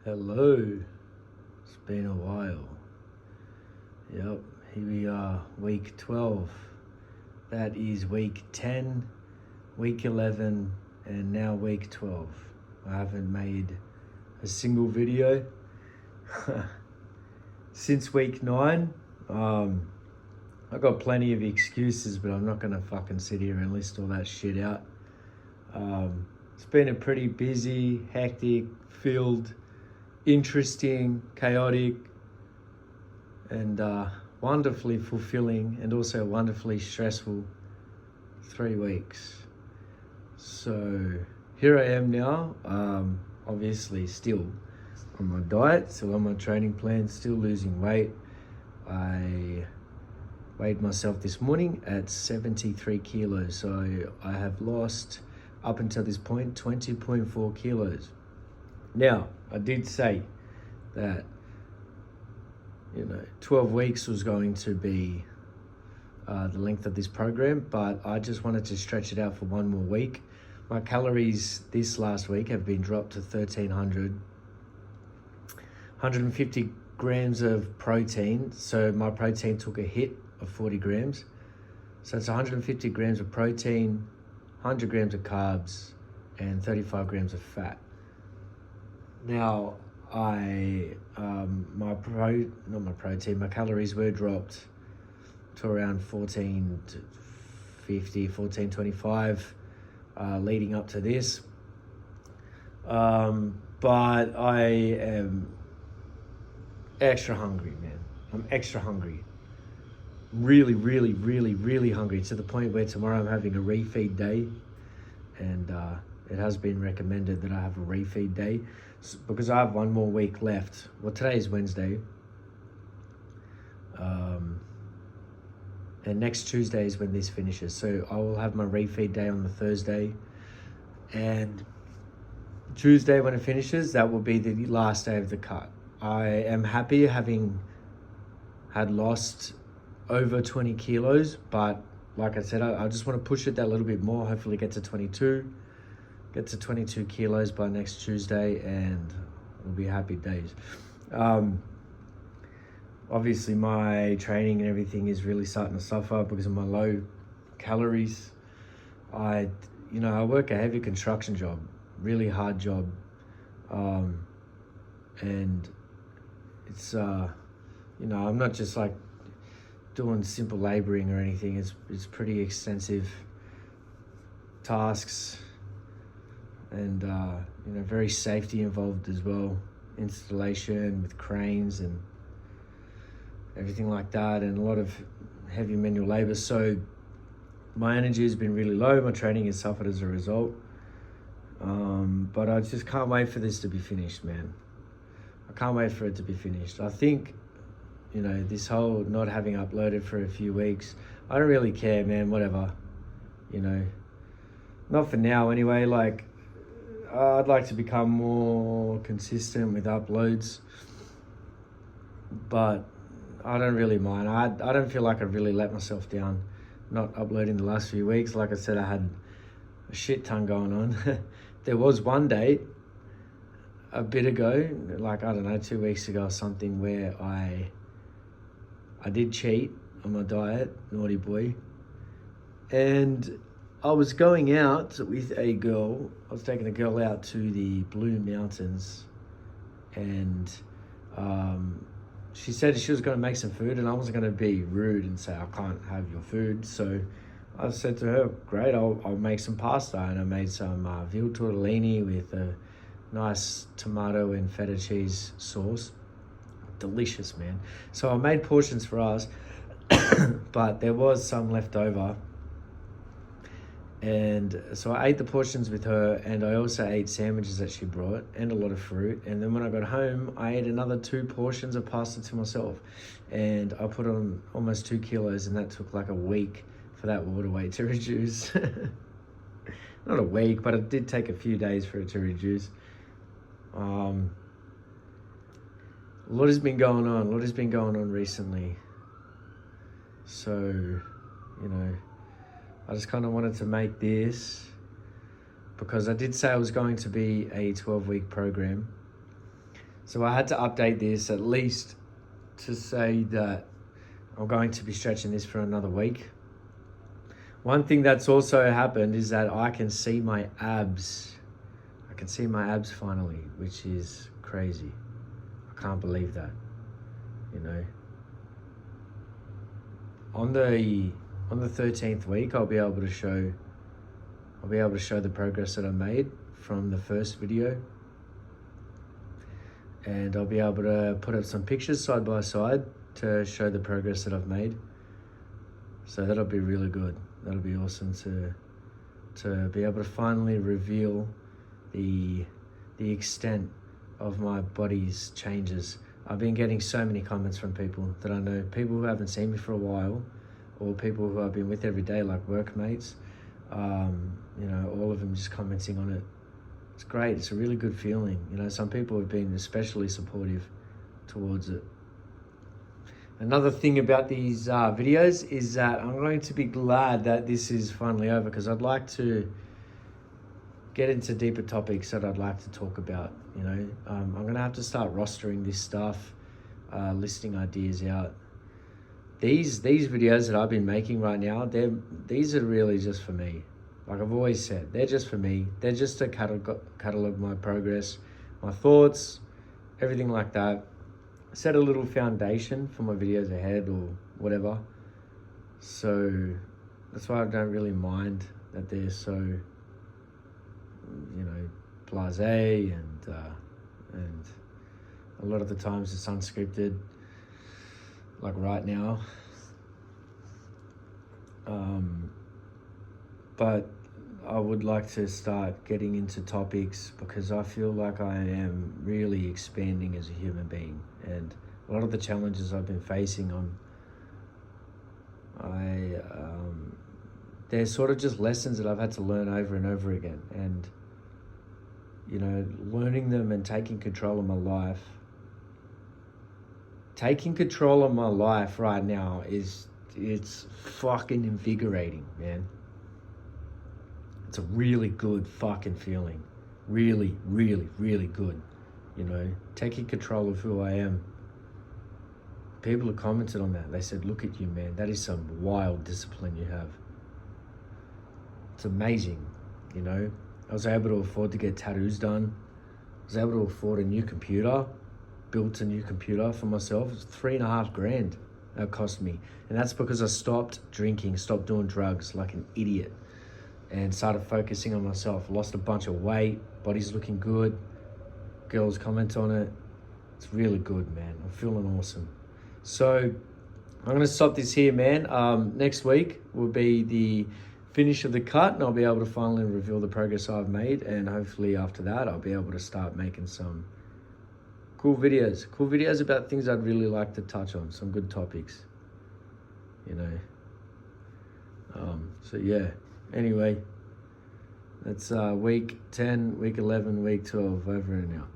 Hello, it's been a while. Yep, here we are, week 12. That is week 10, week 11, and now week 12. I haven't made a single video since week 9. I got plenty of excuses, but I'm not gonna fucking sit here and list all that shit out. It's been a pretty busy, hectic, filled, interesting, chaotic, and wonderfully fulfilling, and also wonderfully stressful 3 weeks. So here I am now, obviously still on my diet, still on my training plan, still losing weight. I weighed myself this morning at 73 kilos, so I have lost, up until this point, 20.4 kilos. Now, I did say that, 12 weeks was going to be the length of this program, but I just wanted to stretch it out for one more week. My calories this last week have been dropped to 1,300. 150 grams of protein, so my protein took a hit of 40 grams. So it's 150 grams of protein, 100 grams of carbs, and 35 grams of fat. Now, my calories were dropped to around 1450, 1425, leading up to this. But I am extra hungry, man. I'm extra hungry. Really, really, really, really hungry, to the point where tomorrow I'm having a refeed day, and it has been recommended that I have a refeed day because I have one more week left. Well, today is Wednesday, and next Tuesday is when this finishes. So I will have my refeed day on the Thursday, and Tuesday when it finishes, that will be the last day of the cut. I am happy having had lost over 20 kilos, but like I said, I just want to push it that little bit more, hopefully get to 22 kilos by next Tuesday, and it'll be happy days. Obviously my training and everything is really starting to suffer because of my low calories. I work a heavy construction job, really hard job, and it's I'm not just like doing simple laboring or anything. It's pretty extensive tasks, and very safety involved as well, installation with cranes and everything like that, and a lot of heavy manual labor. So my energy has been really low. My training has suffered as a result, but I just can't wait for this to be finished, man. I can't wait for it to be finished. I think this whole not having uploaded for a few weeks, I don't really care, man, whatever, not for now anyway. Like, I'd like to become more consistent with uploads, but I don't really mind. I don't feel like I've really let myself down not uploading the last few weeks. Like I said, I had a shit ton going on. There was one day a bit ago, like, I don't know, 2 weeks ago or something, where I did cheat on my diet, naughty boy, and I was going out with a girl. I was taking a girl out to the Blue Mountains, and she said she was going to make some food, and I wasn't going to be rude and say I can't have your food. So I said to her, great, I'll make some pasta. And I made some veal tortellini with a nice tomato and feta cheese sauce. Delicious, man. So I made portions for us, but there was some left over, and so I ate the portions with her, and I also ate sandwiches that she brought and a lot of fruit. And then when I got home, I ate another 2 portions of pasta to myself, and I put on almost 2 kilos, and that took like a week for that water weight to reduce. Not a week, but it did take a few days for it to reduce. A lot has been going on recently. So, I just kind of wanted to make this because I did say it was going to be a 12-week program. So I had to update this at least to say that I'm going to be stretching this for another week. One thing that's also happened is that I can see my abs. I can see my abs finally, which is crazy. I can't believe that, you know. On the 13th week, I'll be able to show the progress that I made from the first video. And I'll be able to put up some pictures side by side to show the progress that I've made. So that'll be really good. That'll be awesome to be able to finally reveal the extent of my body's changes. I've been getting so many comments from people that I know, people who haven't seen me for a while, or people who I've been with every day, like workmates. You know, all of them just commenting on it. It's great. It's a really good feeling. You know, some people have been especially supportive towards it. Another thing about these videos is that I'm going to be glad that this is finally over, because I'd like to get into deeper topics that I'd like to talk about. You know, I'm going to have to start rostering this stuff, listing ideas out. These videos that I've been making right now, these are really just for me. Like I've always said, they're just for me. They're just to catalog my progress, my thoughts, everything like that. Set a little foundation for my videos ahead or whatever. So that's why I don't really mind that they're so, you know, blasé and a lot of the times it's unscripted, like right now. But I would like to start getting into topics, because I feel like I am really expanding as a human being, and a lot of the challenges I've been facing they're sort of just lessons that I've had to learn over and over again, and you know, learning them and taking control of my life. Taking control of my life right now it's fucking invigorating, man. It's a really good fucking feeling. Really, really, really good. You know, taking control of who I am. People have commented on that. They said, look at you, man. That is some wild discipline you have. It's amazing, you know. I was able to afford to get tattoos done. I was able to afford a new computer. Built a new computer for myself. It was $3,500 that cost me. And that's because I stopped drinking, stopped doing drugs like an idiot, and started focusing on myself. Lost a bunch of weight, body's looking good. Girls comment on it. It's really good, man. I'm feeling awesome. So I'm gonna stop this here, man. Next week will be the finish of the cut, and I'll be able to finally reveal the progress I've made. And hopefully after that, I'll be able to start making some cool videos about things I'd really like to touch on, some good topics, you know. So yeah, anyway, that's week 10, week 11, week 12, over and out.